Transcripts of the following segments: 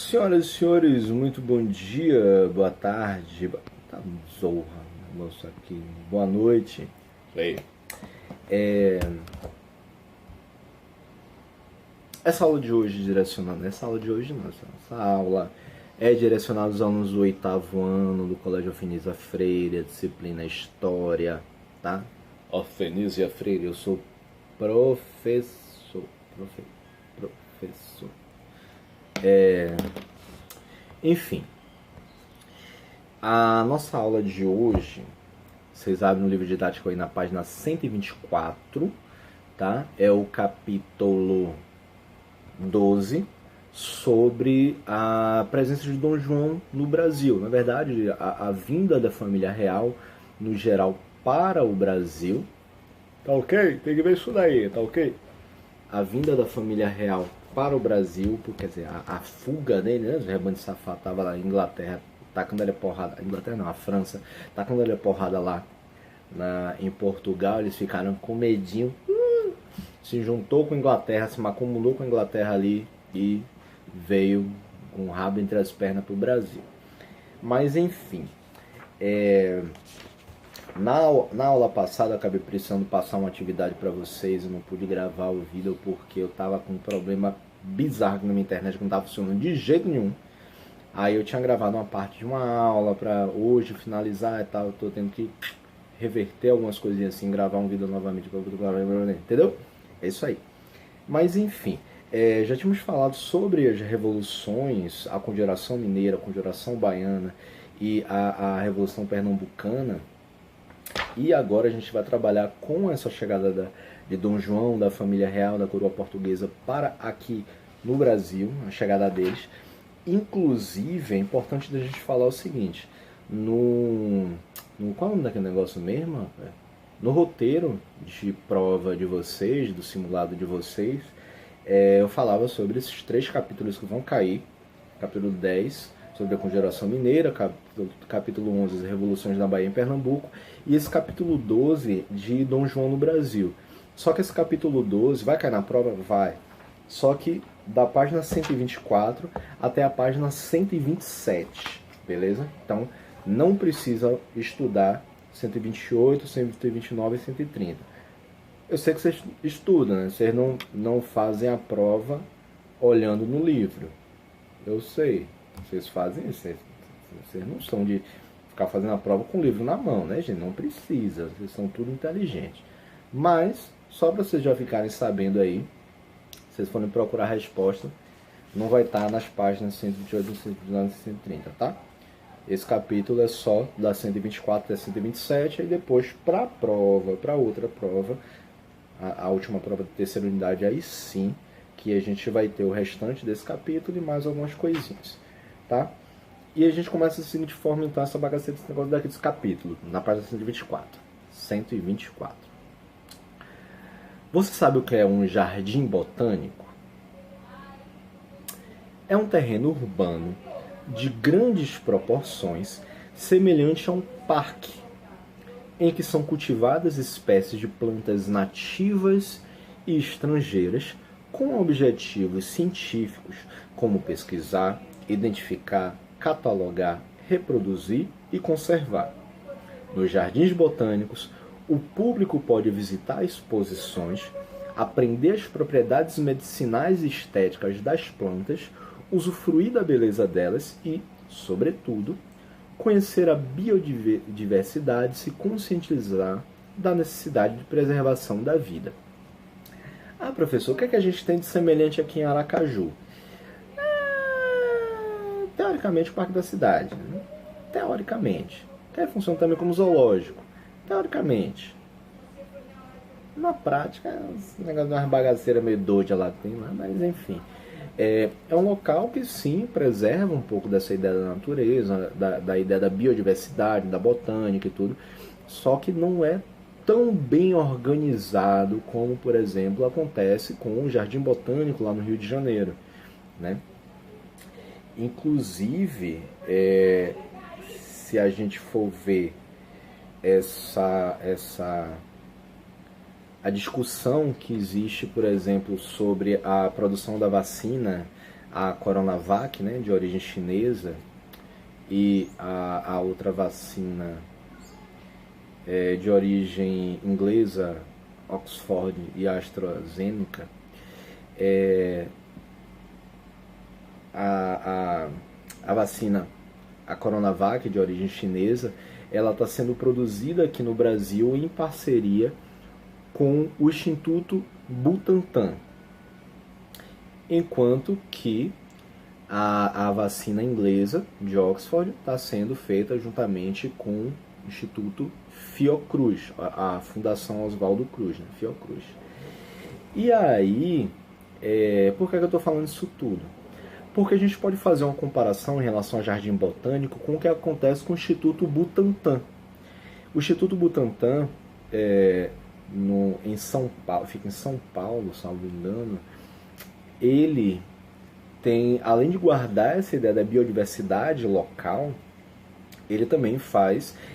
Senhoras e senhores, muito bom dia, boa tarde, tá zorra, moço aqui, boa noite. Aí. Essa aula de hoje direcionada, essa aula de hoje não, essa aula é direcionada aos alunos do oitavo ano do Colégio Alfenisa Freire, a disciplina História, tá? Alfenisa Freire, eu sou professor, professor. Enfim, a nossa aula de hoje, vocês abrem no livro didático aí na página 124, tá? É o capítulo 12 sobre a presença de Dom João no Brasil. Na verdade, a vinda da família real, no geral, para o Brasil. Tá ok? Tem que ver isso daí, tá ok? A vinda da família real para o Brasil, quer dizer, a fuga dele, né? O rebanho de safado estava lá na Inglaterra, tacando ele a porrada. Inglaterra não, a França, tacando ele a porrada lá em Portugal. Eles ficaram com medinho. Se juntou com a Inglaterra, se macumunou com a Inglaterra ali e veio com o rabo entre as pernas para o Brasil. Mas enfim, na aula passada eu acabei precisando passar uma atividade para vocês. Eu não pude gravar o vídeo porque eu tava com um problema bizarro na minha internet que não tava funcionando de jeito nenhum. Aí eu tinha gravado uma parte de uma aula para hoje finalizar e tal. Eu tô tendo que reverter algumas coisinhas assim, gravar um vídeo novamente para entendeu? É isso aí. Mas enfim, já tínhamos falado sobre as revoluções, a Conjuração Mineira, a Conjuração Baiana e a Revolução Pernambucana. E agora a gente vai trabalhar com essa chegada de Dom João, da família real, da coroa portuguesa, para aqui no Brasil, a chegada deles. Inclusive, é importante da gente falar o seguinte, qual é o nome daquele negócio mesmo, rapaz? No roteiro de prova de vocês, do simulado de vocês, eu falava sobre esses 3 capítulos que vão cair. Capítulo 10, sobre a Conjuração Mineira, capítulo 11, as Revoluções da Bahia em Pernambuco, e esse capítulo 12 de Dom João no Brasil. Só que esse capítulo 12 vai cair na prova? Vai. Só que da página 124 até a página 127, beleza? Então não precisa estudar 128, 129 e 130. Eu sei que vocês estudam, né? Vocês não fazem a prova olhando no livro. Eu sei. Vocês fazem isso. Vocês não são de ficar fazendo a prova com o livro na mão, né, gente? Não precisa. Vocês são tudo inteligentes. Mas, só para vocês já ficarem sabendo aí, se vocês forem procurar a resposta, não vai estar nas páginas 128, 129 e 130, tá? Esse capítulo é só da 124 até 127, e depois para a prova, para outra prova, a última prova da terceira unidade, aí sim, que a gente vai ter o restante desse capítulo e mais algumas coisinhas, tá? E a gente começa da seguinte forma, então, essa bagaceira desse negócio daqui desse capítulo, na página 124. 124. Você sabe o que é um jardim botânico? É um terreno urbano de grandes proporções, semelhante a um parque, em que são cultivadas espécies de plantas nativas e estrangeiras com objetivos científicos, como pesquisar, identificar, catalogar, reproduzir e conservar. Nos jardins botânicos, o público pode visitar exposições, aprender as propriedades medicinais e estéticas das plantas, usufruir da beleza delas e, sobretudo, conhecer a biodiversidade e se conscientizar da necessidade de preservação da vida. Ah, professor, o que é que a gente tem de semelhante aqui em Aracaju? Teoricamente, o Parque da Cidade. Né? Teoricamente. Até funciona também como zoológico. Teoricamente. Na prática, esse negócio de uma bagaceira meio doida lá tem lá, mas enfim. É um local que sim preserva um pouco dessa ideia da natureza, da ideia da biodiversidade, da botânica e tudo, só que não é tão bem organizado como, por exemplo, acontece com o Jardim Botânico lá no Rio de Janeiro, né? Inclusive, se a gente for ver a discussão que existe, por exemplo, sobre a produção da vacina, a Coronavac, né, de origem chinesa, e a outra vacina de origem inglesa, Oxford e AstraZeneca, a vacina, a Coronavac, de origem chinesa, ela está sendo produzida aqui no Brasil em parceria com o Instituto Butantan, enquanto que a vacina inglesa de Oxford está sendo feita juntamente com o Instituto Fiocruz, a Fundação Oswaldo Cruz, né? Fiocruz. E aí, por que eu estou falando isso tudo? Porque a gente pode fazer uma comparação em relação ao Jardim Botânico com o que acontece com o Instituto Butantan. O Instituto Butantan, em São Paulo, fica em São Paulo, salvo engano, ele tem, além de guardar essa ideia da biodiversidade local, ele também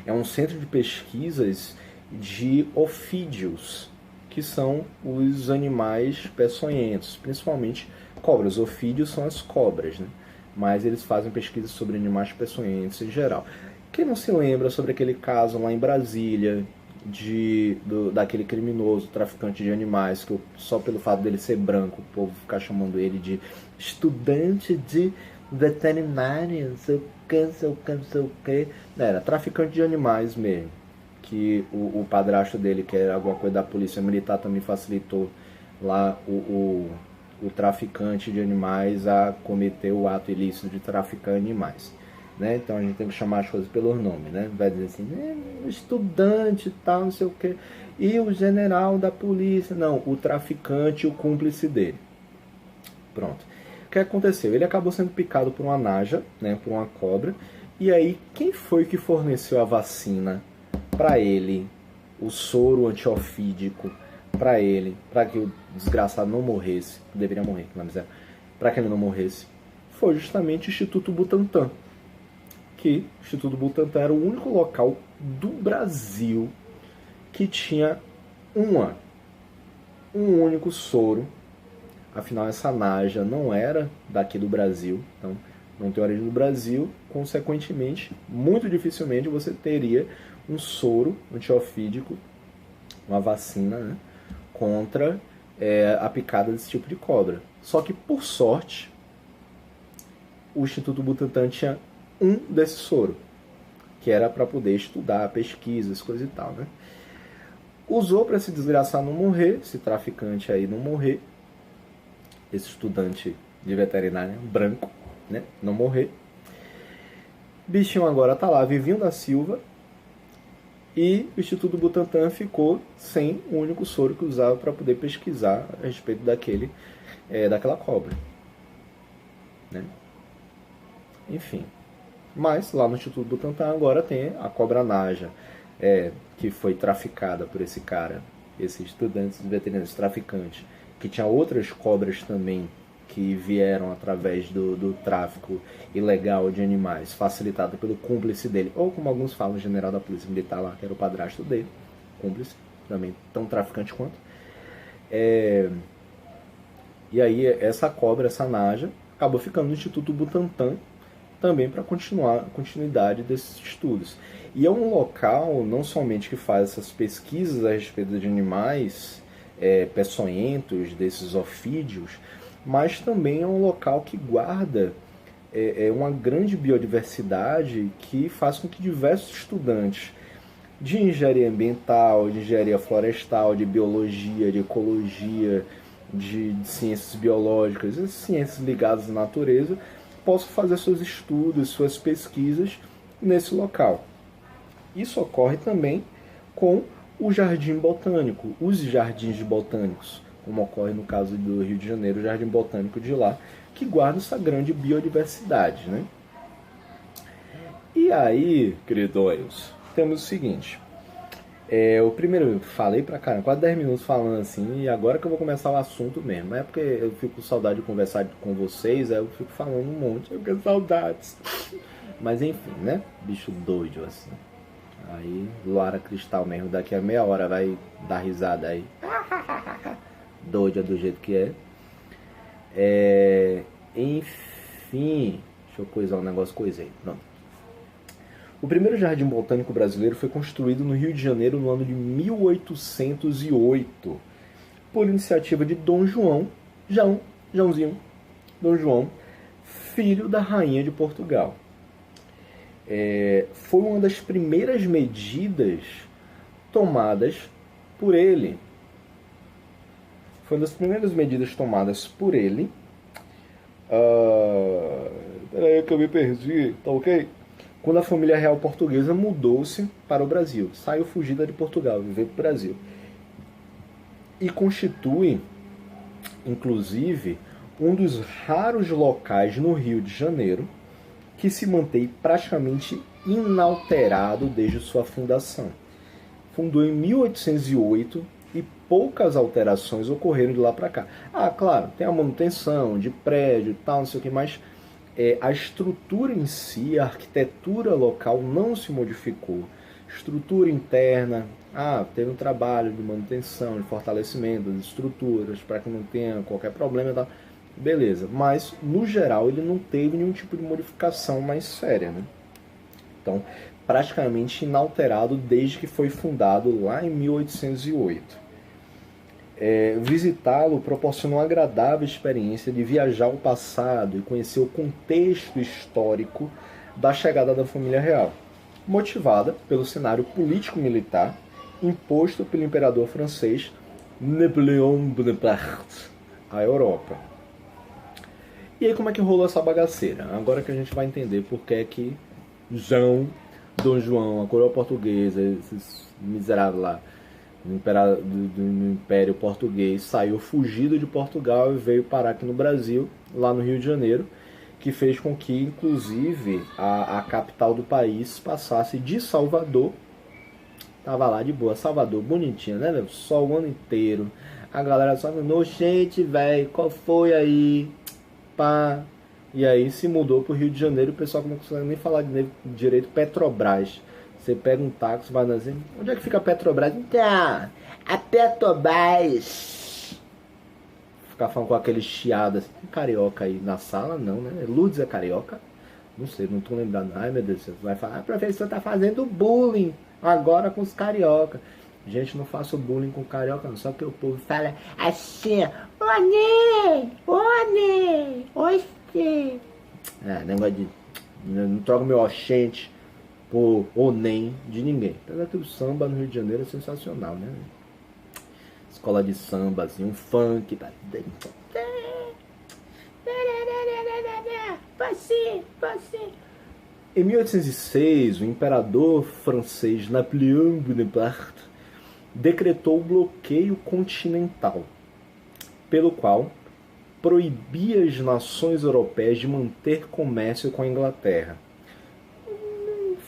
é um centro de pesquisas de ofídeos, que são os animais peçonhentos, principalmente cobras. Ofídeos são as cobras, né? Mas eles fazem pesquisas sobre animais peçonhentos em geral. Quem não se lembra sobre aquele caso lá em Brasília, daquele criminoso traficante de animais, que só pelo fato dele ser branco, o povo ficar chamando ele de estudante de veterinária, sei o que. Era traficante de animais mesmo. Que o padrasto dele, que era alguma coisa da polícia militar, também facilitou lá o traficante de animais a cometer o ato ilícito de traficar animais. Né? Então a gente tem que chamar as coisas pelos nomes, né? Vai dizer assim, estudante e tal, não sei o que, e o general da polícia, não, o traficante e o cúmplice dele. Pronto. O que aconteceu? Ele acabou sendo picado por uma naja, né, por uma cobra, e aí quem foi que forneceu a vacina para ele, o soro antiofídico para ele, para que o desgraçado não morresse, deveria morrer, mas para que ele não morresse, foi justamente o Instituto Butantan. Que o Instituto Butantan era o único local do Brasil que tinha um único soro. Afinal, essa naja não era daqui do Brasil, então não tem origem do Brasil. Consequentemente, muito dificilmente você teria um soro antiofídico, uma vacina, né, contra a picada desse tipo de cobra. Só que, por sorte, o Instituto Butantan tinha um desse soro, que era para poder estudar pesquisas, coisa e tal, né? Usou para esse desgraçado não morrer, esse traficante aí não morrer, esse estudante de veterinária branco, né, não morrer. Bichinho agora tá lá, Vivinho da Silva, e o Instituto Butantan ficou sem o único soro que usava para poder pesquisar a respeito daquela cobra, né? Enfim. Mas lá no Instituto Butantan agora tem a cobra naja, que foi traficada por esse cara, esse estudante de veterinário, traficante, que tinha outras cobras também que vieram através do tráfico ilegal de animais, facilitado pelo cúmplice dele, ou como alguns falam, o general da polícia militar lá, que era o padrasto dele, cúmplice, também tão traficante quanto. E aí essa cobra, essa naja, acabou ficando no Instituto Butantan, também para continuidade desses estudos. E é um local não somente que faz essas pesquisas a respeito de animais peçonhentos, desses ofídeos, mas também é um local que guarda uma grande biodiversidade que faz com que diversos estudantes de engenharia ambiental, de engenharia florestal, de biologia, de ecologia, de ciências biológicas, e ciências ligadas à natureza, possam fazer seus estudos, suas pesquisas nesse local. Isso ocorre também com o Jardim Botânico, os jardins botânicos, como ocorre no caso do Rio de Janeiro, o Jardim Botânico de lá, que guarda essa grande biodiversidade, né? E aí, queridos, temos o seguinte. O primeiro, eu falei pra caramba, quase 10 minutos falando assim, e agora que eu vou começar o assunto mesmo. Não é porque eu fico com saudade de conversar com vocês, eu fico falando um monte, eu tenho saudades. Mas enfim, né? Bicho doido assim. Aí, Luara Cristal mesmo, daqui a meia hora vai dar risada aí. Doida do jeito que é. Enfim. coisar um negócio, coisei. Pronto. O primeiro jardim botânico brasileiro foi construído no Rio de Janeiro no ano de 1808, por iniciativa de Dom João, Dom João, filho da rainha de Portugal. Foi uma das primeiras medidas tomadas por ele. Peraí que eu me perdi, tá ok? Quando a família real portuguesa mudou-se para o Brasil. Saiu fugida de Portugal, veio para o Brasil. E constitui, inclusive, um dos raros locais no Rio de Janeiro que se mantém praticamente inalterado desde sua fundação. Fundou em 1808 e poucas alterações ocorreram de lá para cá. Claro, tem a manutenção de prédio e tal, não sei o que, mas a estrutura em si, a arquitetura local não se modificou. Estrutura interna, teve um trabalho de manutenção, de fortalecimento das estruturas para que não tenha qualquer problema e tal. Beleza, mas no geral ele não teve nenhum tipo de modificação mais séria, né? Então, praticamente inalterado desde que foi fundado lá em 1808. Visitá-lo proporcionou uma agradável experiência de viajar ao passado e conhecer o contexto histórico da chegada da família real, motivada pelo cenário político-militar imposto pelo imperador francês Napoléon Bonaparte à Europa. E aí como é que rolou essa bagaceira? Agora que a gente vai entender por que é que Dom João, a coroa portuguesa, esses miseráveis lá do Império Português, saiu fugido de Portugal e veio parar aqui no Brasil, lá no Rio de Janeiro, que fez com que, inclusive, a capital do país passasse de Salvador. Tava lá de boa, Salvador, bonitinha, né, velho? Sol o ano inteiro. A galera só falando, gente, velho, qual foi aí? Pá. E aí se mudou pro Rio de Janeiro, o pessoal não consegue nem falar direito Petrobras. Você pega um táxi, vai assim, onde é que fica a Petrobras? Então, a Petrobras. Ficar falando com aquele chiado assim, carioca aí na sala, não, né? Lourdes é carioca? Não sei, não tô lembrando. Ai, meu Deus do céu, vai falar, professor tá fazendo bullying agora com os carioca. Gente, não faço bullying com carioca, não. Só que o povo fala assim, Ney, oxê. Negócio de... Não troco meu oxente por nem de ninguém. Apesar que o samba no Rio de Janeiro é sensacional, né? Escola de samba, assim, um funk. Em 1806, o imperador francês Napoléon Bonaparte decretou o bloqueio continental, pelo qual proibia as nações europeias de manter comércio com a Inglaterra.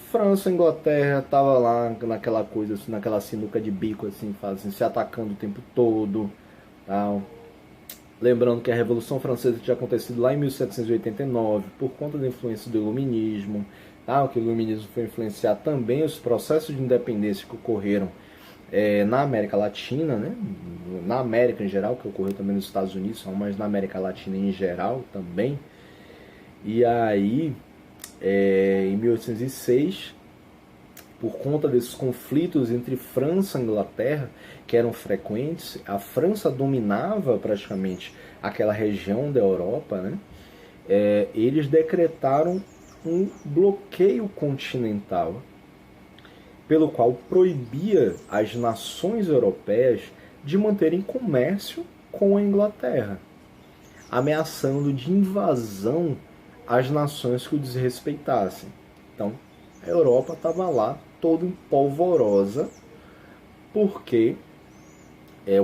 França e Inglaterra estavam lá naquela coisa, assim, naquela sinuca de bico, assim, se atacando o tempo todo, tal. Lembrando que a Revolução Francesa tinha acontecido lá em 1789, por conta da influência do Iluminismo, tal, que o Iluminismo foi influenciar também os processos de independência que ocorreram na América Latina, né? Na América em geral, que ocorreu também nos Estados Unidos, mas na América Latina em geral também. E aí, em 1806, por conta desses conflitos entre França e Inglaterra, que eram frequentes, a França dominava praticamente aquela região da Europa, né? Eles decretaram um bloqueio continental, pelo qual proibia as nações europeias de manterem comércio com a Inglaterra, ameaçando de invasão as nações que o desrespeitassem. Então, a Europa estava lá toda empolvorosa, porque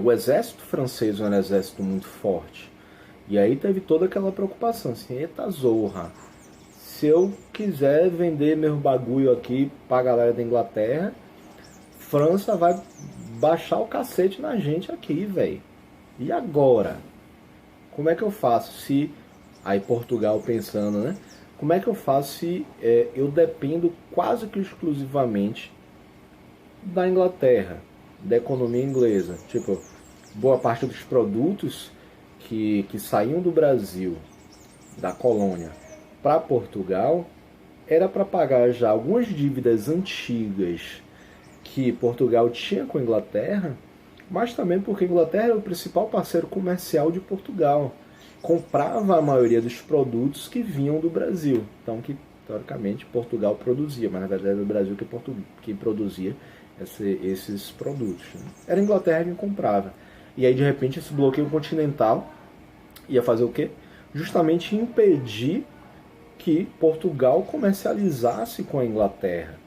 o exército francês era um exército muito forte. E aí teve toda aquela preocupação, assim, eita zorra, se eu quiser vender meu bagulho aqui pra galera da Inglaterra, França vai baixar o cacete na gente aqui, velho. E agora? Como é que eu faço se... Aí Portugal pensando, né? Como é que eu faço se eu dependo quase que exclusivamente da Inglaterra, da economia inglesa? Tipo, boa parte dos produtos que saíam do Brasil, da colônia, para Portugal era para pagar já algumas dívidas antigas que Portugal tinha com a Inglaterra, mas também porque a Inglaterra era o principal parceiro comercial de Portugal. Comprava a maioria dos produtos que vinham do Brasil. Então, que teoricamente Portugal produzia, mas na verdade era o Brasil que produzia esses produtos. Né? Era a Inglaterra quem comprava. E aí, de repente, esse bloqueio continental ia fazer o quê? Justamente impedir que Portugal comercializasse com a Inglaterra.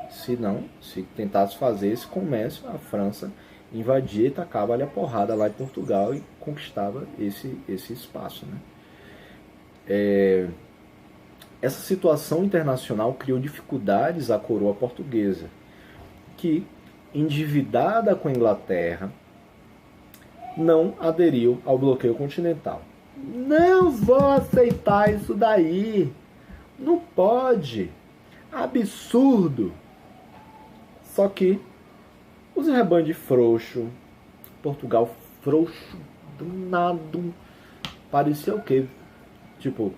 Se não, se tentasse fazer esse comércio, a França invadia e tacava ali a porrada lá em Portugal e conquistava esse espaço. Né? Essa situação internacional criou dificuldades à coroa portuguesa, que, endividada com a Inglaterra, não aderiu ao bloqueio continental. Não vou aceitar isso daí. Não pode. Absurdo. Só que os rebanhos de frouxo, Portugal frouxo, do nada, parecia o quê? Tipo,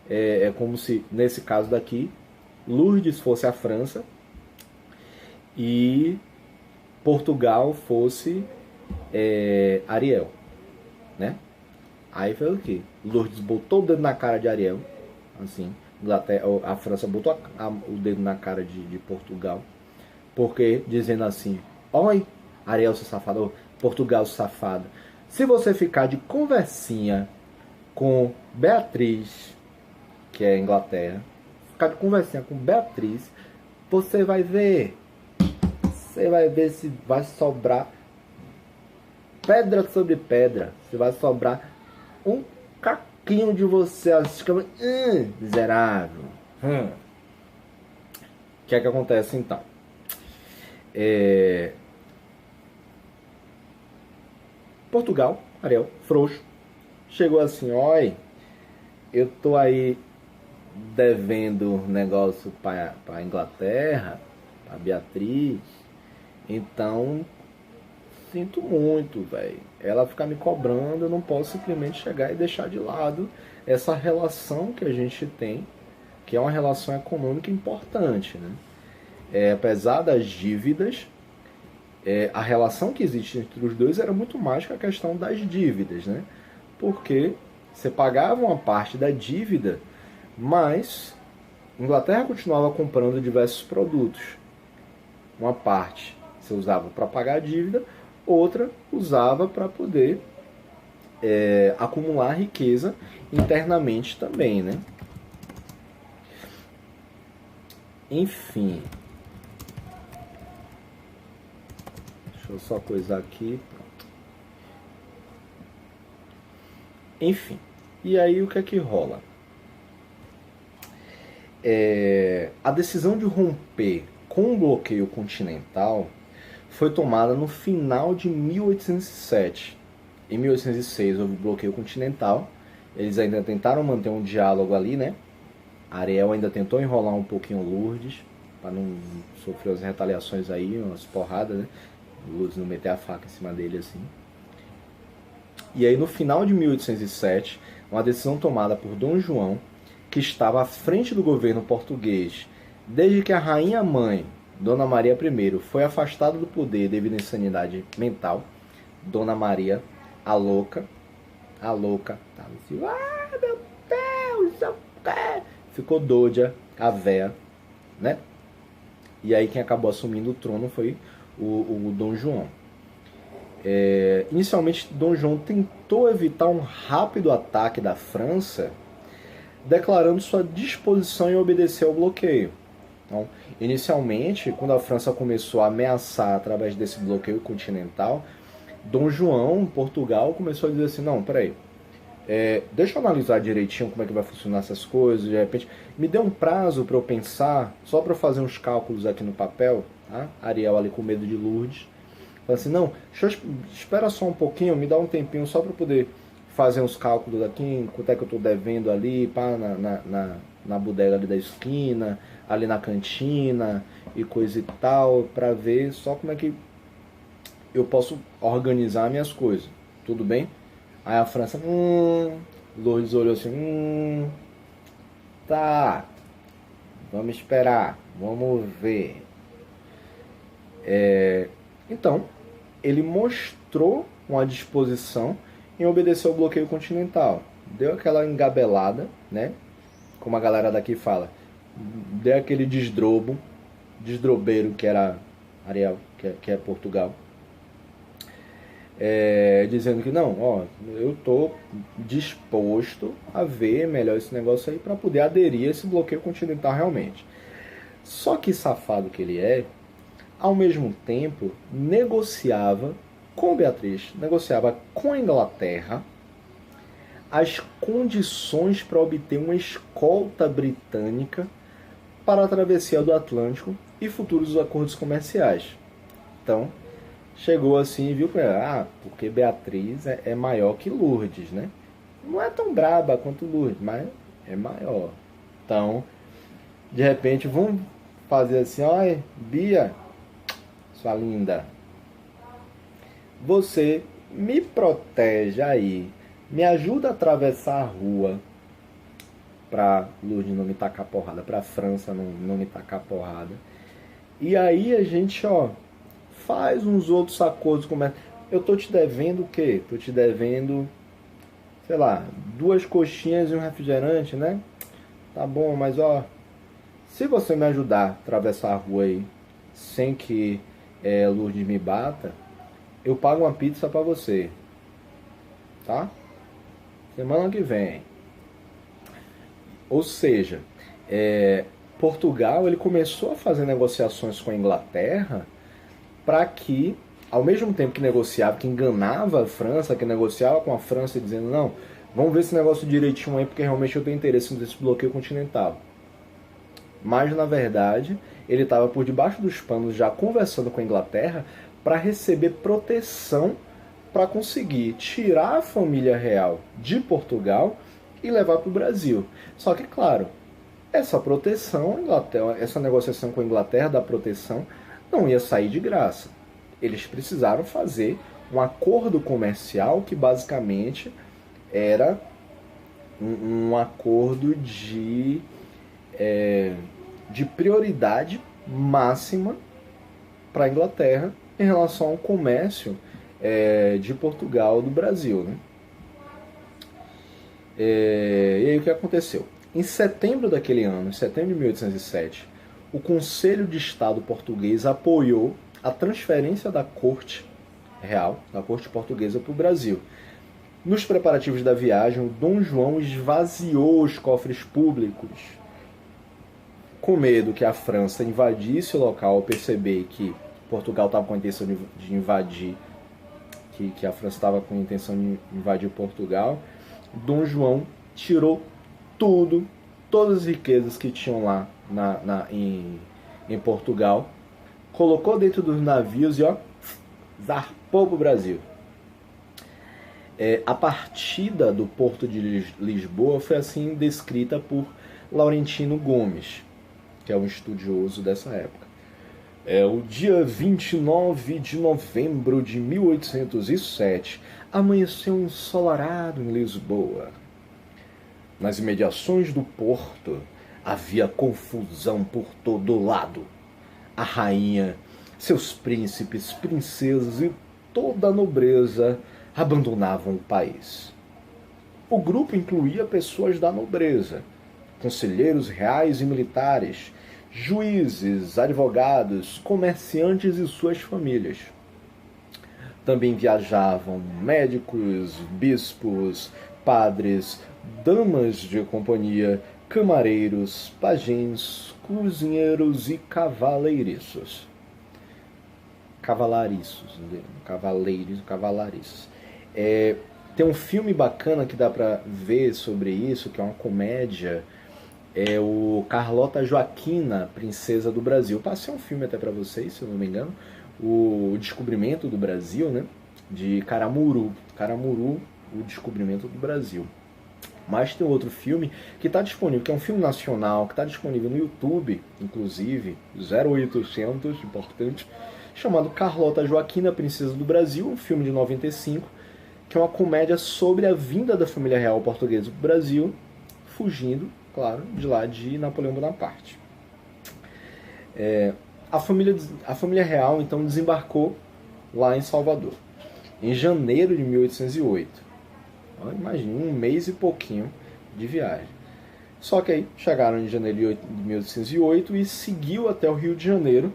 é como se, nesse caso daqui, Lourdes fosse a França e Portugal fosse Ariel, né? Aí foi o quê? Lourdes botou o dedo na cara de Ariel, assim, a França botou o dedo na cara de Portugal, porque dizendo assim: oi, Ariel, seu safado, Portugal, seu safado, se você ficar de conversinha com Beatriz, que é a Inglaterra, ficar de conversinha com Beatriz, você vai ver se vai sobrar pedra sobre pedra, se vai sobrar um caquinho de você, assim, miserável. O que é que acontece então? Portugal, Ariel, frouxo, chegou assim: oi, eu tô aí devendo negócio para Inglaterra, para Beatriz, então sinto muito, velho. Ela ficar me cobrando, eu não posso simplesmente chegar e deixar de lado essa relação que a gente tem, que é uma relação econômica importante, né? Apesar das dívidas, a relação que existe entre os dois era muito mais que a questão das dívidas, né? Porque você pagava uma parte da dívida, mas a Inglaterra continuava comprando diversos produtos. Uma parte você usava para pagar a dívida, outra usava para poder acumular riqueza internamente também, né? Enfim. Deixa eu só coisar aqui. Pronto. Enfim. E aí o que é que rola? A decisão de romper com o bloqueio continental foi tomada no final de 1807. Em 1806 houve o bloqueio continental. Eles ainda tentaram manter um diálogo ali, né? Ariel ainda tentou enrolar um pouquinho Lourdes, para não sofrer as retaliações aí, umas porradas, né? Lourdes não meter a faca em cima dele assim. E aí no final de 1807, uma decisão tomada por Dom João, que estava à frente do governo português desde que a rainha mãe, Dona Maria I, foi afastada do poder devido à insanidade mental. Dona Maria, a louca, tava assim: meu Deus, ficou doida, a véia, né? E aí quem acabou assumindo o trono foi o Dom João. Inicialmente, Dom João tentou evitar um rápido ataque da França, declarando sua disposição em obedecer ao bloqueio. Então, inicialmente, quando a França começou a ameaçar através desse bloqueio continental, Dom João, Portugal, começou a dizer assim: não, peraí, deixa eu analisar direitinho como é que vai funcionar essas coisas, de repente, me dê um prazo para eu pensar, só para eu fazer uns cálculos aqui no papel, tá? Ariel ali com medo de Lourdes, fala assim: não, espera só um pouquinho, me dá um tempinho só para eu poder fazer uns cálculos aqui, quanto é que eu estou devendo ali, pá, na bodega ali da esquina, ali na cantina e coisa e tal, para ver só como é que eu posso organizar minhas coisas, tudo bem? Aí a França, Lourdes olhou assim, Tá, vamos esperar, vamos ver. Então, ele mostrou uma disposição em obedecer ao bloqueio continental. Deu aquela engabelada, né? Como a galera daqui fala. Deu aquele desdrobeiro que era Ariel, que é Portugal. Dizendo que não, ó, eu tô disposto a ver melhor esse negócio aí para poder aderir a esse bloqueio continental realmente. Só que safado que ele é, ao mesmo tempo negociava com Beatriz, negociava com a Inglaterra as condições para obter uma escolta britânica para a travessia do Atlântico e futuros acordos comerciais. Então, chegou assim e viu que, porque Beatriz é maior que Lourdes, né? Não é tão braba quanto Lourdes, mas é maior. Então, de repente, vamos fazer assim, olha, Bia, sua linda, você me protege aí, me ajuda a atravessar a rua pra Lourdes não me tacar porrada, pra França não me tacar porrada. E aí a gente, ó, faz uns outros acordos comerciais. Eu tô te devendo o quê? Tô te devendo, sei lá, 2 coxinhas e um refrigerante, né? Tá bom, mas ó, se você me ajudar a atravessar a rua aí, sem que Lourdes me bata, eu pago uma pizza pra você. Tá? Semana que vem. Ou seja, Portugal ele começou a fazer negociações com a Inglaterra para que, ao mesmo tempo que negociava, que enganava a França, que negociava com a França dizendo, não, vamos ver esse negócio direitinho aí, porque realmente eu tenho interesse nesse bloqueio continental. Mas, na verdade, ele estava por debaixo dos panos já conversando com a Inglaterra para receber proteção para conseguir tirar a família real de Portugal e levar para o Brasil. Só que, claro, essa proteção, essa negociação com a Inglaterra da proteção, não ia sair de graça. Eles precisaram fazer um acordo comercial que basicamente era um acordo de prioridade máxima para a Inglaterra em relação ao comércio de Portugal do Brasil, né? E aí o que aconteceu? Em setembro daquele ano, em setembro de 1807, o Conselho de Estado português apoiou a transferência da corte real, da corte portuguesa, para o Brasil. Nos preparativos da viagem, o Dom João esvaziou os cofres públicos, com medo que a França invadisse o local ao perceber que Portugal estava com a intenção de invadir, que a França estava com a intenção de invadir Portugal. Dom João tirou todas as riquezas que tinham lá em Portugal, colocou dentro dos navios e ó, zarpou para o Brasil. A partida do Porto de Lisboa foi assim descrita por Laurentino Gomes, que é um estudioso dessa época. O dia 29 de novembro de 1807 amanheceu ensolarado em Lisboa. Nas imediações do porto havia confusão por todo lado. A rainha, seus príncipes, princesas e toda a nobreza abandonavam o país. O grupo incluía pessoas da nobreza, conselheiros reais e militares, juízes, advogados, comerciantes e suas famílias. Também viajavam médicos, bispos, padres, damas de companhia, camareiros, pajens, cozinheiros e cavalariços. Tem um filme bacana que dá pra ver sobre isso, que é uma comédia, é o Carlota Joaquina, Princesa do Brasil. Eu passei um filme até pra vocês, se eu não me engano, o Descobrimento do Brasil, né? De Caramuru, o Descobrimento do Brasil. Mas tem outro filme que está disponível, que é um filme nacional, que está disponível no YouTube, inclusive, 0800, importante, chamado Carlota Joaquina, Princesa do Brasil, um filme de 95, que é uma comédia sobre a vinda da família real portuguesa para o Brasil, fugindo claro, de lá de Napoleão Bonaparte. A família real, então, desembarcou lá em Salvador, em janeiro de 1808. Imagina, um mês e pouquinho de viagem. Só que aí chegaram em janeiro de 1808 e seguiu até o Rio de Janeiro,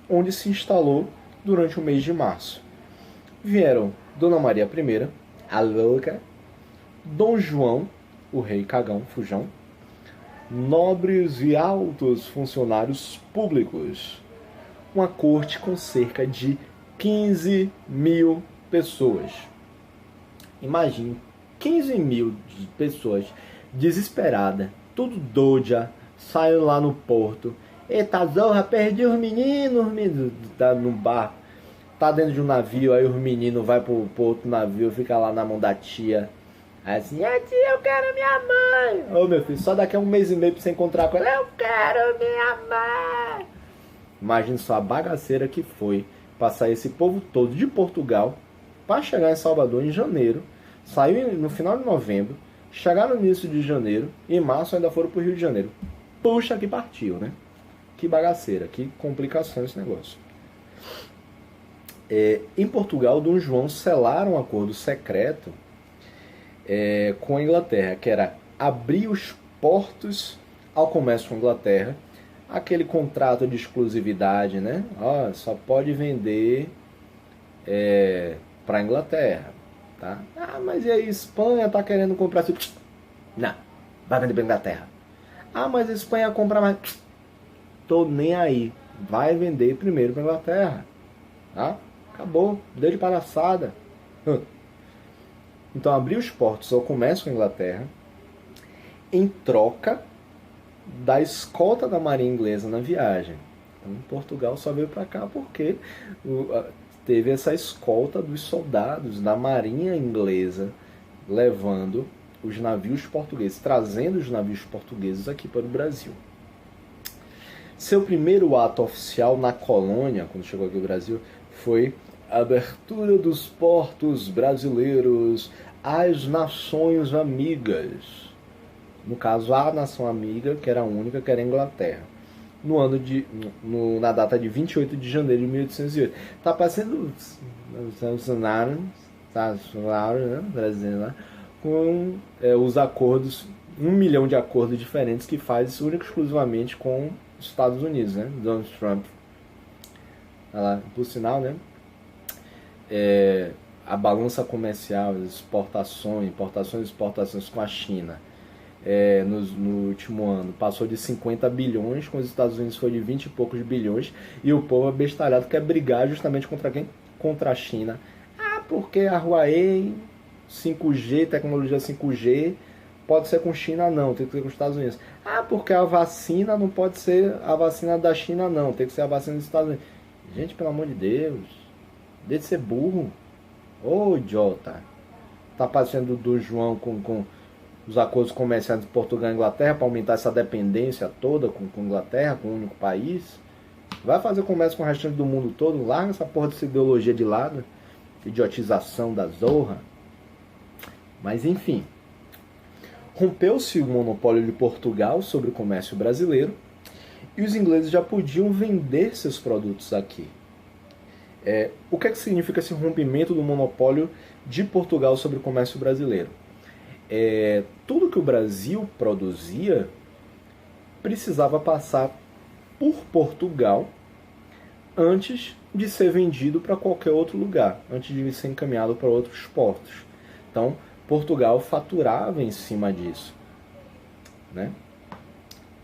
onde se instalou durante o mês de março. Vieram Dona Maria I, a louca, Dom João, o rei cagão, fujão, nobres e altos funcionários públicos, uma corte com cerca de 15 mil pessoas. Imagine, 15 mil pessoas desesperadas, tudo doida, saindo lá no porto. Eita zorra, perdi os meninos, tá no barco, tá dentro de um navio, aí os meninos vai pro outro navio, fica lá na mão da tia. Aí assim, tia, eu quero minha mãe. Ô meu filho, só daqui a um mês e meio pra você encontrar com ela, eu quero minha mãe. Imagina só a bagaceira que foi passar esse povo todo de Portugal para chegar em Salvador em janeiro, saiu no final de novembro, chegaram no início de janeiro e em março ainda foram pro Rio de Janeiro. Puxa que partiu, né? Que bagaceira, que complicação esse negócio. Em Portugal, Dom João selaram um acordo secreto com a Inglaterra, que era abrir os portos ao comércio com a Inglaterra, aquele contrato de exclusividade, né? Só pode vender para a Inglaterra, tá? Mas e aí, Espanha tá querendo comprar? Não, vai vender para a Inglaterra. Mas a Espanha compra mais. Tô nem aí, vai vender primeiro para a Inglaterra, tá? Acabou, deu de palhaçada. Então abriu os portos ao comércio com a Inglaterra em troca da escolta da marinha inglesa na viagem. Então, Portugal só veio para cá porque teve essa escolta dos soldados da marinha inglesa levando os navios portugueses, trazendo os navios portugueses aqui para o Brasil. Seu primeiro ato oficial na colônia, quando chegou aqui ao Brasil, foi a abertura dos portos brasileiros às nações amigas. No caso, a nação amiga, que era a única, que era a Inglaterra. Na data de 28 de janeiro de 1808. Está passando com os acordos, 1 milhão de acordos diferentes que faz único exclusivamente com os Estados Unidos, né? Donald Trump. Por sinal, né? A balança comercial, importações e exportações com a China no último ano passou de 50 bilhões, com os Estados Unidos foi de 20 e poucos bilhões, e o povo abestalhado quer brigar justamente contra quem? Contra a China. Porque a Huawei 5G, tecnologia 5G, pode ser com China não, tem que ser com os Estados Unidos. Porque a vacina não pode ser a vacina da China não, tem que ser a vacina dos Estados Unidos. Gente, pelo amor de Deus, deixa de ser burro. Ô idiota, tá parecendo do João com os acordos comerciais de Portugal e Inglaterra para aumentar essa dependência toda com a Inglaterra, com um único país. Vai fazer comércio com o restante do mundo todo, larga essa porra dessa ideologia de lado, idiotização da zorra. Mas enfim, rompeu-se o monopólio de Portugal sobre o comércio brasileiro e os ingleses já podiam vender seus produtos aqui. O que significa esse rompimento do monopólio de Portugal sobre o comércio brasileiro? Tudo que o Brasil produzia precisava passar por Portugal antes de ser vendido para qualquer outro lugar, antes de ser encaminhado para outros portos. Então, Portugal faturava em cima disso, né?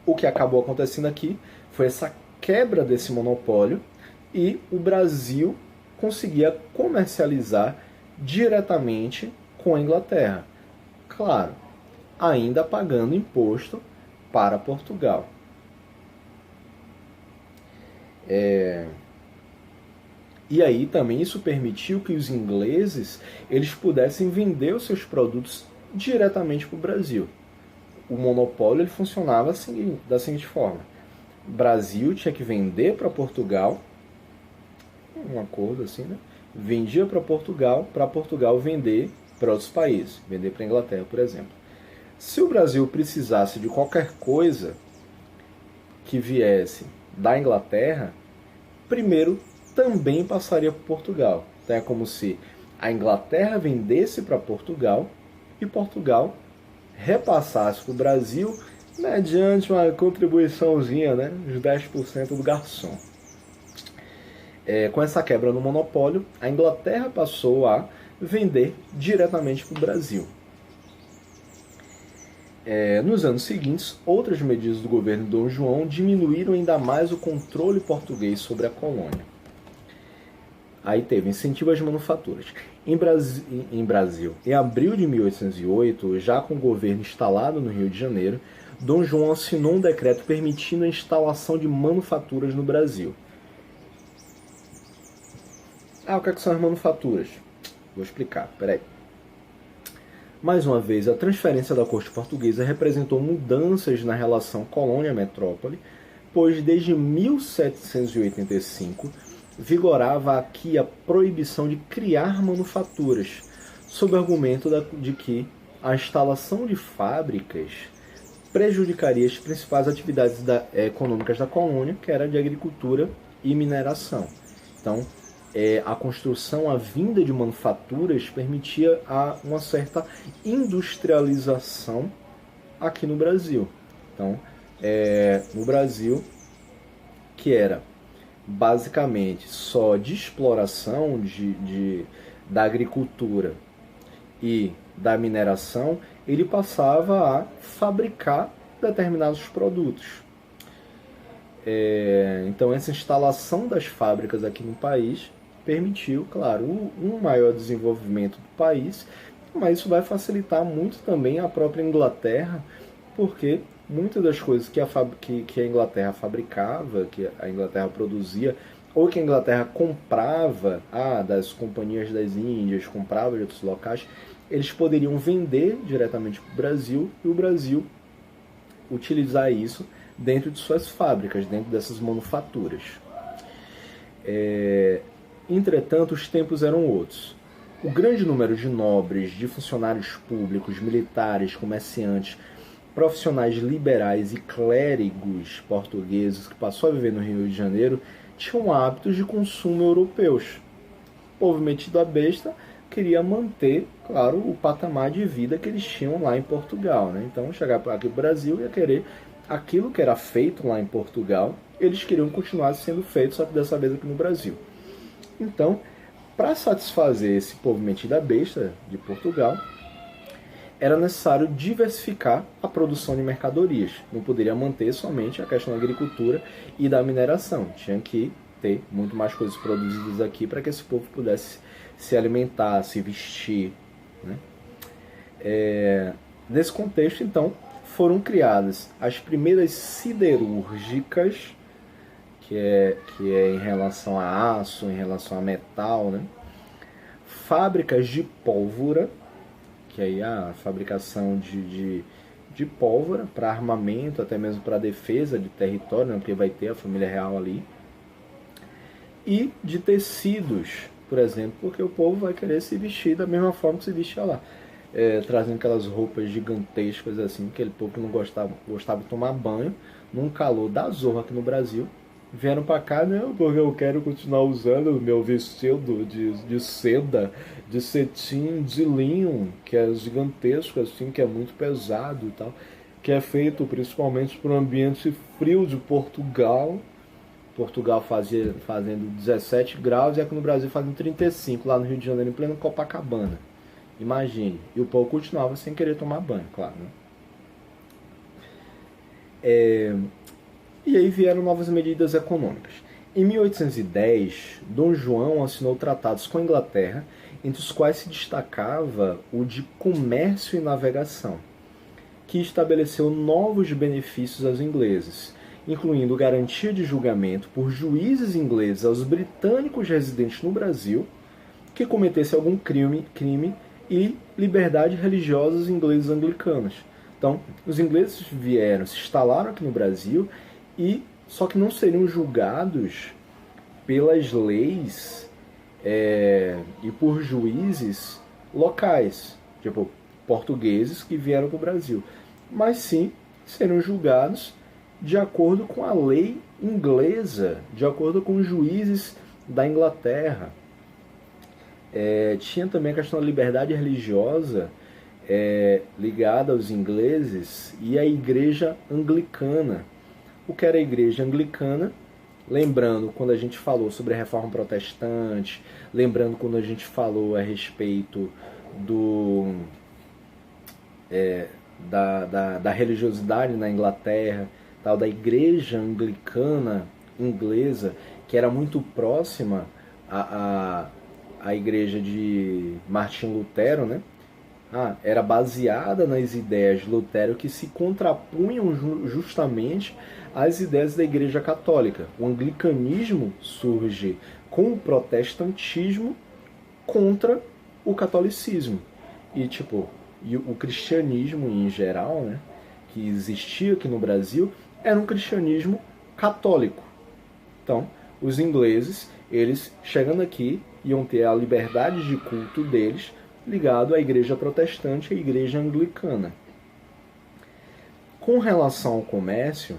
O que acabou acontecendo aqui foi essa quebra desse monopólio e o Brasil conseguia comercializar diretamente com a Inglaterra. Claro, ainda pagando imposto para Portugal. E aí também isso permitiu que os ingleses eles pudessem vender os seus produtos diretamente para o Brasil. O monopólio ele funcionava assim, da seguinte forma: o Brasil tinha que vender para Portugal, um acordo assim, né? Vendia para Portugal vender para outros países, vender para a Inglaterra, por exemplo. Se o Brasil precisasse de qualquer coisa que viesse da Inglaterra, primeiro também passaria por Portugal. Então é como se a Inglaterra vendesse para Portugal e Portugal repassasse para o Brasil mediante uma contribuiçãozinha, né, os 10% do garçom. Com essa quebra no monopólio, a Inglaterra passou a vender diretamente para o Brasil. Nos anos seguintes, outras medidas do governo Dom João diminuíram ainda mais o controle português sobre a colônia. Aí teve incentivo às manufaturas. Em abril de 1808, já com o governo instalado no Rio de Janeiro, Dom João assinou um decreto permitindo a instalação de manufaturas no Brasil. O que são as manufaturas? Vou explicar, peraí. Mais uma vez, a transferência da corte portuguesa representou mudanças na relação colônia-metrópole, pois desde 1785 vigorava aqui a proibição de criar manufaturas, sob o argumento de que a instalação de fábricas prejudicaria as principais atividades econômicas da colônia, que era de agricultura e mineração. Então, a construção, a vinda de manufaturas permitia uma certa industrialização aqui no Brasil. Então, no Brasil, que era basicamente só de exploração da agricultura e da mineração, ele passava a fabricar determinados produtos. Então, essa instalação das fábricas aqui no país permitiu, claro, um maior desenvolvimento do país, mas isso vai facilitar muito também a própria Inglaterra, porque muitas das coisas que a Inglaterra fabricava, que a Inglaterra produzia, ou que a Inglaterra comprava das companhias das Índias, comprava de outros locais, eles poderiam vender diretamente para o Brasil e o Brasil utilizar isso dentro de suas fábricas, dentro dessas manufaturas. Entretanto, os tempos eram outros. O grande número de nobres, de funcionários públicos, militares, comerciantes, profissionais liberais e clérigos portugueses que passou a viver no Rio de Janeiro tinham hábitos de consumo europeus. O povo metido a besta queria manter, claro, o patamar de vida que eles tinham lá em Portugal, né? Então, chegar aqui no Brasil ia querer aquilo que era feito lá em Portugal, eles queriam continuar sendo feito, só que dessa vez aqui no Brasil. Então, para satisfazer esse povo metido a besta de Portugal, era necessário diversificar a produção de mercadorias. Não poderia manter somente a questão da agricultura e da mineração. Tinha que ter muito mais coisas produzidas aqui para que esse povo pudesse se alimentar, se vestir, né? Nesse contexto, então, foram criadas as primeiras siderúrgicas, que é em relação a aço, em relação a metal, né? Fábricas de pólvora, que aí a fabricação de pólvora para armamento, até mesmo para defesa de território, né? Porque vai ter a família real ali. E de tecidos, por exemplo, porque o povo vai querer se vestir da mesma forma que se vestia lá. Trazendo aquelas roupas gigantescas assim, aquele povo que não gostava de tomar banho, num calor da zorra aqui no Brasil, vieram para cá, né, porque eu quero continuar usando o meu vestido de seda, de cetim, de linho, que é gigantesco assim, que é muito pesado e tal, que é feito principalmente para o ambiente frio de Portugal. Portugal fazendo 17 graus e aqui no Brasil fazendo 35, lá no Rio de Janeiro, em pleno Copacabana. Imagine. E o povo continuava sem querer tomar banho, claro, né? E aí vieram novas medidas econômicas. Em 1810, Dom João assinou tratados com a Inglaterra, entre os quais se destacava o de comércio e navegação, que estabeleceu novos benefícios aos ingleses, incluindo garantia de julgamento por juízes ingleses aos britânicos residentes no Brasil que cometesse algum crime e liberdade religiosa aos ingleses anglicanos. Então, os ingleses vieram, se instalaram aqui no Brasil, só que não seriam julgados pelas leis e por juízes locais. Tipo, portugueses que vieram para o Brasil, mas sim serão julgados de acordo com a lei inglesa, de acordo com os juízes da Inglaterra. Tinha também a questão da liberdade religiosa ligada aos ingleses e à igreja anglicana. O que era a igreja anglicana? Lembrando quando a gente falou sobre a reforma protestante, lembrando quando a gente falou a respeito da religiosidade na Inglaterra, tal, da igreja anglicana inglesa, que era muito próxima à igreja de Martim Lutero, né? Era baseada nas ideias de Lutero que se contrapunham justamente às ideias da Igreja Católica. O anglicanismo surge com o protestantismo contra o catolicismo. E o cristianismo em geral, né, que existia aqui no Brasil, era um cristianismo católico. Então, os ingleses, eles chegando aqui, iam ter a liberdade de culto deles ligado à igreja protestante e à igreja anglicana. Com relação ao comércio,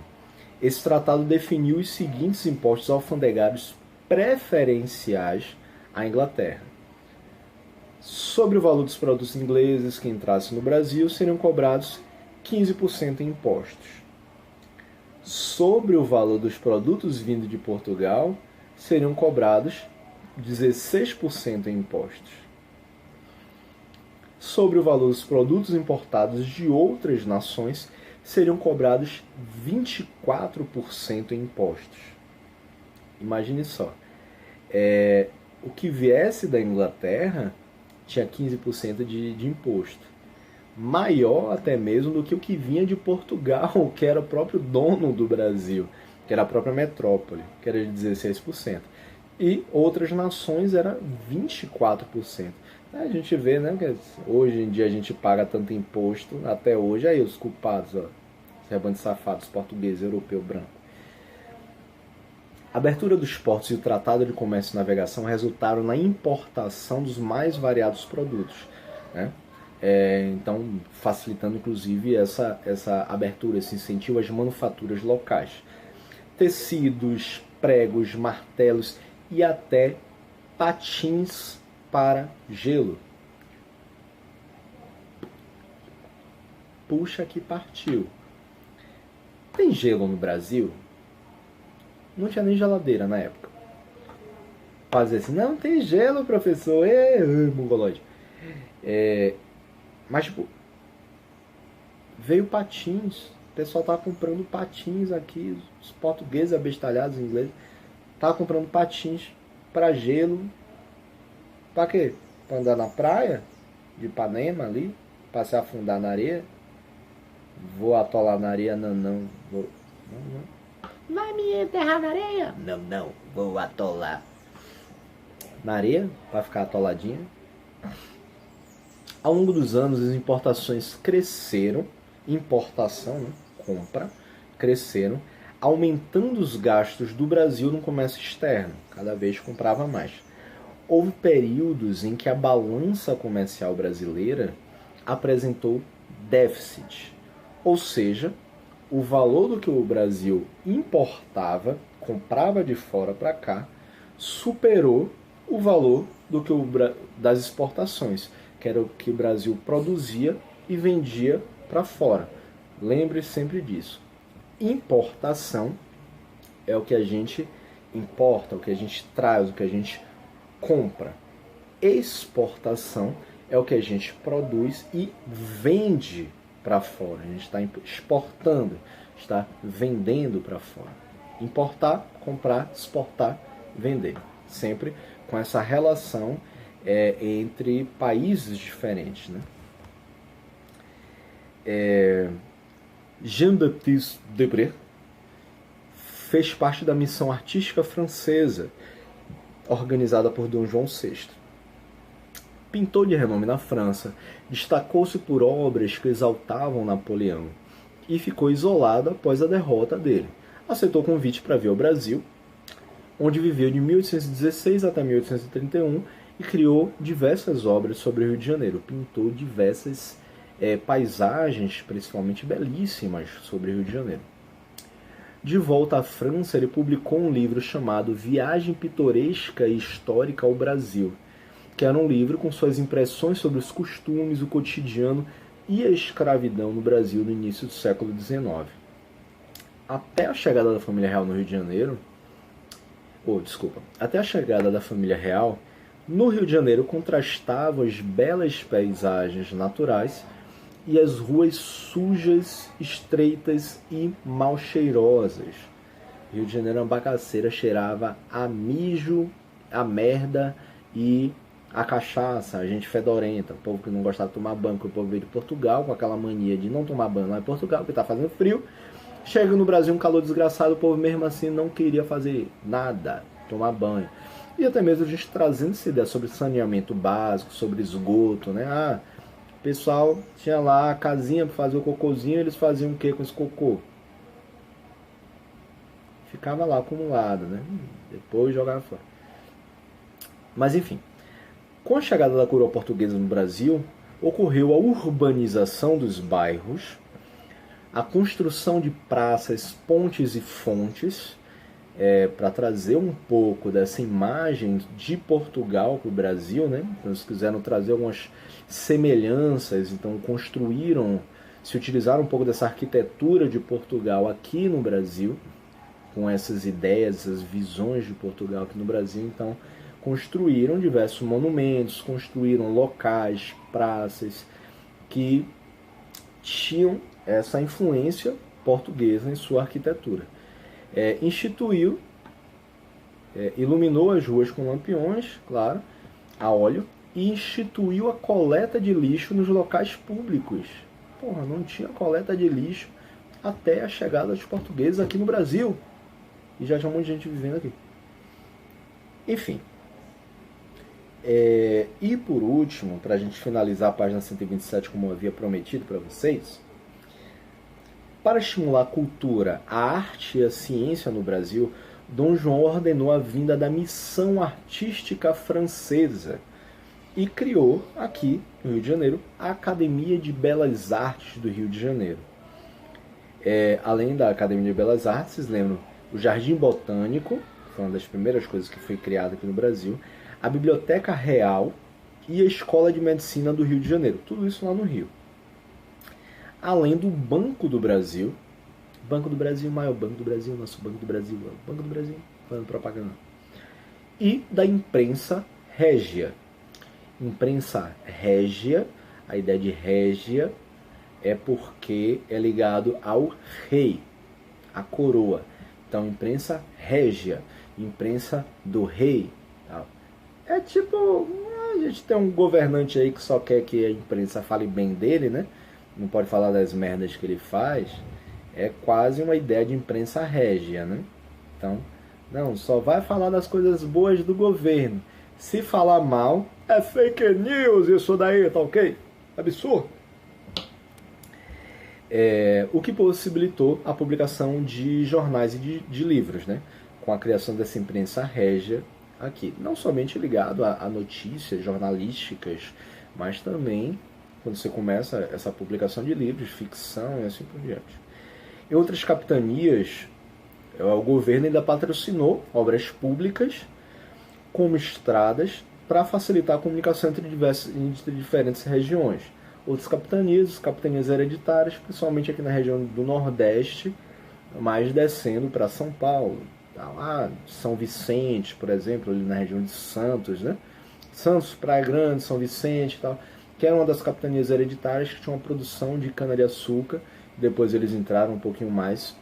esse tratado definiu os seguintes impostos alfandegários preferenciais à Inglaterra. Sobre o valor dos produtos ingleses que entrassem no Brasil, seriam cobrados 15% em impostos. Sobre o valor dos produtos vindos de Portugal, seriam cobrados 16% em impostos. Sobre o valor dos produtos importados de outras nações, seriam cobrados 24% em impostos. Imagine só. O que viesse da Inglaterra tinha 15% de imposto. Maior até mesmo do que o que vinha de Portugal, que era o próprio dono do Brasil, que era a própria metrópole, que era de 16%. E outras nações era 24%. A gente vê, né, que hoje em dia a gente paga tanto imposto, até hoje, aí os culpados, ó, esse rebanho de safados, português, europeu, branco. A abertura dos portos e o Tratado de Comércio e Navegação resultaram na importação dos mais variados produtos, né? Então, facilitando inclusive essa abertura, esse incentivo às manufaturas locais. Tecidos, pregos, martelos e até patins para gelo. Puxa que partiu. Tem gelo no Brasil? Não tinha nem geladeira na época. Fazer assim, não tem gelo, professor. Mongolóide. Mas, veio patins. O pessoal tava comprando patins aqui. Os portugueses abestalhados, os ingleses, tava comprando patins para gelo. Pra quê? Pra andar na praia de Ipanema ali? Pra se afundar na areia? Vou atolar na areia? Não. Não. Vai me enterrar na areia? Não. Vou atolar. Na areia? Pra ficar atoladinha? Ao longo dos anos, as importações cresceram. Importação, né? Compra. Cresceram. Aumentando os gastos do Brasil no comércio externo. Cada vez comprava mais. Houve períodos em que a balança comercial brasileira apresentou déficit. Ou seja, o valor do que o Brasil importava, comprava de fora para cá, superou o valor das exportações, que era o que o Brasil produzia e vendia para fora. Lembre sempre disso. Importação é o que a gente importa, o que a gente traz, o que a gente compra. Exportação é o que a gente produz e vende para fora. A gente está exportando, está vendendo para fora. Importar, comprar, exportar, vender. Sempre com essa relação entre países diferentes, né? Jean-Baptiste Debré fez parte da missão artística francesa organizada por Dom João VI. Pintor de renome na França, destacou-se por obras que exaltavam Napoleão e ficou isolado após a derrota dele. Aceitou o convite para vir ao Brasil, onde viveu de 1816 até 1831 e criou diversas obras sobre o Rio de Janeiro. Pintou diversas paisagens, principalmente belíssimas, sobre o Rio de Janeiro. De volta à França, ele publicou um livro chamado Viagem Pitoresca e Histórica ao Brasil, que era um livro com suas impressões sobre os costumes, o cotidiano e a escravidão no Brasil no início do século XIX. Até a chegada da família real no Rio de Janeiro, até a chegada da família real, no Rio de Janeiro contrastavam as belas paisagens naturais e as ruas sujas, estreitas e mal cheirosas. Rio de Janeiro, uma bagaceira, cheirava a mijo, a merda e a cachaça, a gente fedorenta, o povo que não gostava de tomar banho, o povo veio de Portugal com aquela mania de não tomar banho lá em Portugal, porque está fazendo frio. Chega no Brasil um calor desgraçado, o povo mesmo assim não queria fazer nada, tomar banho. E até mesmo a gente trazendo essa ideia sobre saneamento básico, sobre esgoto, né? O pessoal tinha lá a casinha para fazer o cocôzinho, eles faziam o que com esse cocô? Ficava lá acumulado, né? Depois jogava fora. Mas enfim, com a chegada da coroa portuguesa no Brasil, ocorreu a urbanização dos bairros, a construção de praças, pontes e fontes, para trazer um pouco dessa imagem de Portugal para o Brasil, né? Então, eles quiseram trazer algumas semelhanças, então se utilizaram um pouco dessa arquitetura de Portugal aqui no Brasil, com essas ideias, essas visões de Portugal aqui no Brasil. Então, construíram diversos monumentos, construíram locais, praças que tinham essa influência portuguesa em sua arquitetura. Iluminou as ruas com lampiões, claro, a óleo, e instituiu a coleta de lixo nos locais públicos. Porra, não tinha coleta de lixo até a chegada dos portugueses aqui no Brasil. E já tinha um monte de gente vivendo aqui. Enfim. E por último, para a gente finalizar a página 127 como eu havia prometido para vocês, para estimular a cultura, a arte e a ciência no Brasil, Dom João ordenou a vinda da missão artística francesa e criou aqui, no Rio de Janeiro, a Academia de Belas Artes do Rio de Janeiro. Além da Academia de Belas Artes, vocês lembram, o Jardim Botânico, que foi uma das primeiras coisas que foi criada aqui no Brasil, a Biblioteca Real e a Escola de Medicina do Rio de Janeiro. Tudo isso lá no Rio. Além do Banco do Brasil. Banco do Brasil, maior Banco do Brasil, nosso Banco do Brasil, Banco do Brasil, fazendo propaganda. E da imprensa régia. Imprensa régia, a ideia de régia é porque é ligado ao rei, a coroa. Então, imprensa régia, imprensa do rei. É tipo, a gente tem um governante aí que só quer que a imprensa fale bem dele, né? Não pode falar das merdas que ele faz. É quase uma ideia de imprensa régia, né? Então, não, só vai falar das coisas boas do governo. Se falar mal, é fake news, isso daí, tá ok? Absurdo. O que possibilitou a publicação de jornais e de livros, né? Com a criação dessa imprensa régia aqui. Não somente ligado a notícias jornalísticas, mas também quando você começa essa publicação de livros, ficção e assim por diante. Em outras capitanias, o governo ainda patrocinou obras públicas, como estradas, para facilitar a comunicação entre diferentes regiões. Outras capitanias hereditárias, principalmente aqui na região do Nordeste, mais descendo para São Paulo. São Vicente, por exemplo, ali na região de Santos, né? Santos, Praia Grande, São Vicente e tal, que era uma das capitanias hereditárias que tinha uma produção de cana-de-açúcar. Depois eles entraram um pouquinho mais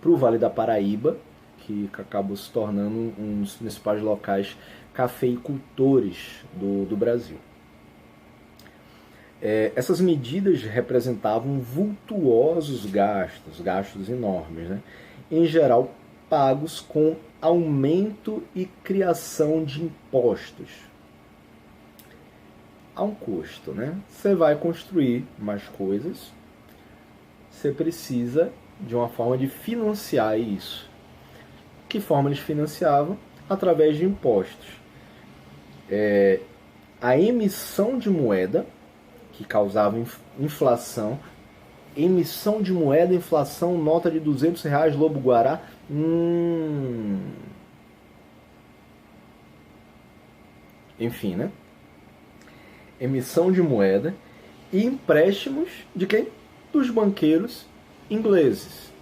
para o Vale da Paraíba, que acabou se tornando um dos principais locais cafeicultores do Brasil. Essas medidas representavam vultuosos gastos enormes, né? Em geral pagos com aumento e criação de impostos. Há um custo, né? Você vai construir mais coisas, você precisa de uma forma de financiar isso. Que forma eles financiavam? Através de impostos. A emissão de moeda, que causavam inflação. Emissão de moeda, inflação, nota de R$ 200, Lobo-Guará. Enfim, né? Emissão de moeda e empréstimos de quem? Dos banqueiros ingleses.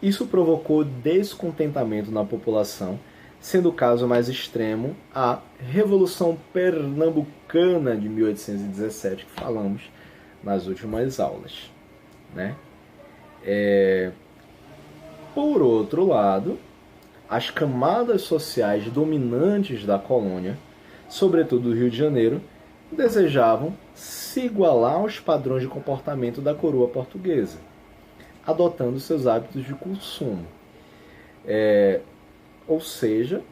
Isso provocou descontentamento na população, sendo o caso mais extremo a Revolução Pernambucana de 1817, que falamos nas últimas aulas, né? Por outro lado, as camadas sociais dominantes da colônia, sobretudo do Rio de Janeiro, desejavam se igualar aos padrões de comportamento da coroa portuguesa, adotando seus hábitos de consumo. Ou seja,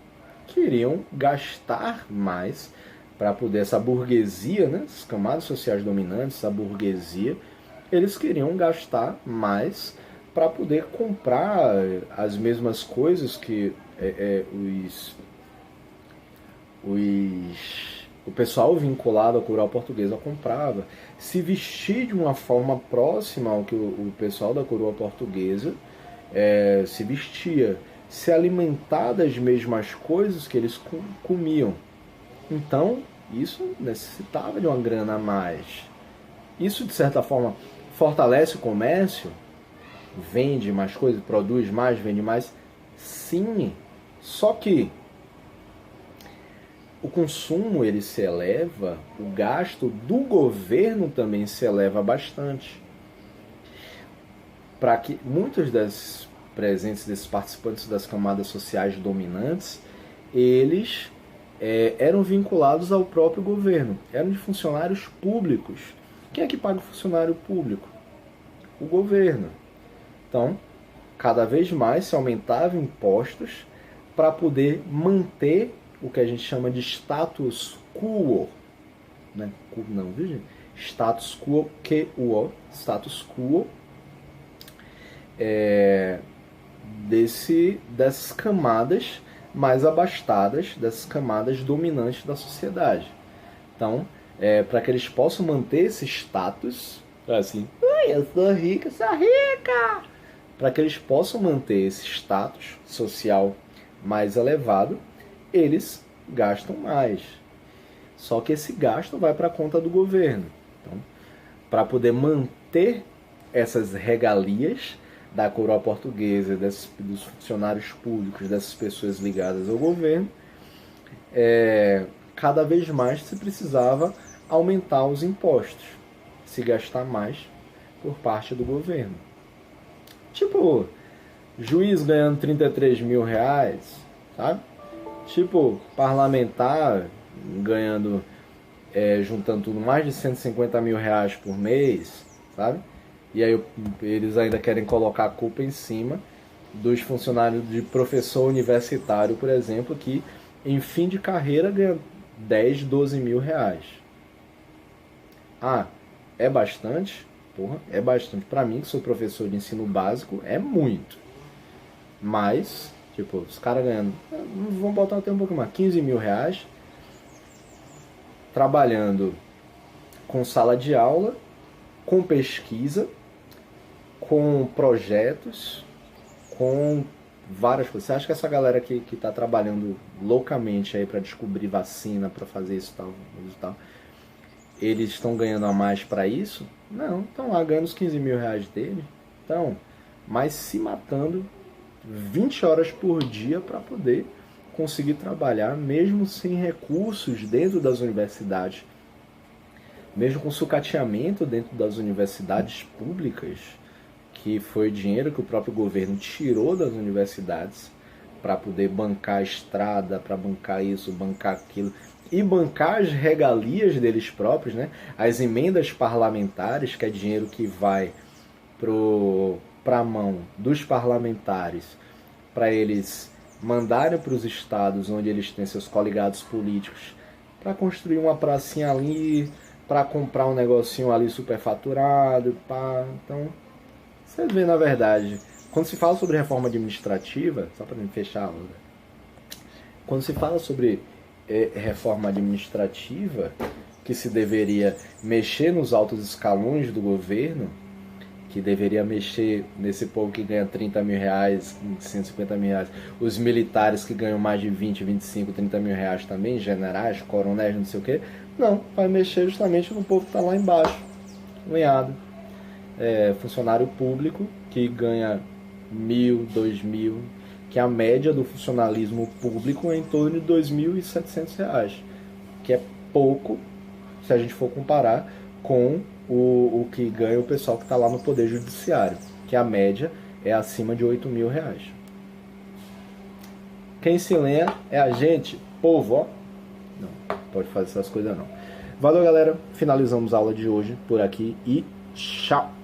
queriam gastar mais para poder, essa burguesia, né, as camadas sociais dominantes, essa burguesia, eles queriam gastar mais para poder comprar as mesmas coisas que o pessoal vinculado à coroa portuguesa comprava, se vestir de uma forma próxima ao que o pessoal da coroa portuguesa se vestia, se alimentar das mesmas coisas que eles comiam. Então, isso necessitava de uma grana a mais. Isso, de certa forma, fortalece o comércio, vende mais coisas, produz mais, vende mais. Sim, só que o consumo ele se eleva, o gasto do governo também se eleva bastante. Para que muitos desses presentes, desses participantes das camadas sociais dominantes, eles eram vinculados ao próprio governo, eram de funcionários públicos. Quem é que paga o funcionário público? O governo. Então, cada vez mais se aumentavam impostos para poder manter o que a gente chama de status quo. Né? Não, viu, gente? Status quo, status quo dessas camadas mais abastadas, dessas camadas dominantes da sociedade. Então, para que eles possam manter esse status, assim, eu sou rica, para que eles possam manter esse status social mais elevado, eles gastam mais. Só que esse gasto vai para a conta do governo. Então, para poder manter essas regalias da coroa portuguesa, dos funcionários públicos, dessas pessoas ligadas ao governo, cada vez mais se precisava aumentar os impostos, se gastar mais por parte do governo. Tipo, juiz ganhando R$ 33.000, sabe? Tipo, parlamentar ganhando, juntando tudo, mais de R$ 150.000 por mês, sabe? E aí eles ainda querem colocar a culpa em cima dos funcionários de professor universitário, por exemplo, que em fim de carreira ganha R$ 10.000, R$ 12.000. Ah, é bastante? Porra, é bastante. Pra mim, que sou professor de ensino básico, é muito. Mas, tipo, os caras ganhando, vamos botar até um pouco mais, R$ 15.000, trabalhando com sala de aula, com pesquisa, com projetos, com várias coisas. Você acha que essa galera que está trabalhando loucamente aí para descobrir vacina, para fazer isso e tal, eles estão ganhando a mais para isso? Não, estão lá ganhando os R$ 15.000 dele. Então, mas se matando 20 horas por dia para poder conseguir trabalhar, mesmo sem recursos dentro das universidades, mesmo com sucateamento dentro das universidades públicas, que foi dinheiro que o próprio governo tirou das universidades para poder bancar a estrada, para bancar isso, bancar aquilo, e bancar as regalias deles próprios, né? As emendas parlamentares, que é dinheiro que vai para a mão dos parlamentares, para eles mandarem para os estados onde eles têm seus coligados políticos, para construir uma pracinha ali, para comprar um negocinho ali superfaturado, pá. Então, você vê, na verdade, quando se fala sobre reforma administrativa, só para me fechar a aula, quando se fala sobre reforma administrativa, que se deveria mexer nos altos escalões do governo, que deveria mexer nesse povo que ganha 30 mil reais, 150 mil reais, os militares que ganham mais de 20, 25, 30 mil reais também, generais, coronéis, não sei o que, não, vai mexer justamente no povo que está lá embaixo, lenhado. Funcionário público que ganha 1.000, 2.000, que a média do funcionalismo público é em torno de 2.700 reais, que é pouco se a gente for comparar com o que ganha o pessoal que está lá no Poder Judiciário, que a média é acima de 8 mil reais. Quem se lenha é a gente, povo, ó. Não, pode fazer essas coisas não. Valeu, galera. Finalizamos a aula de hoje por aqui e tchau!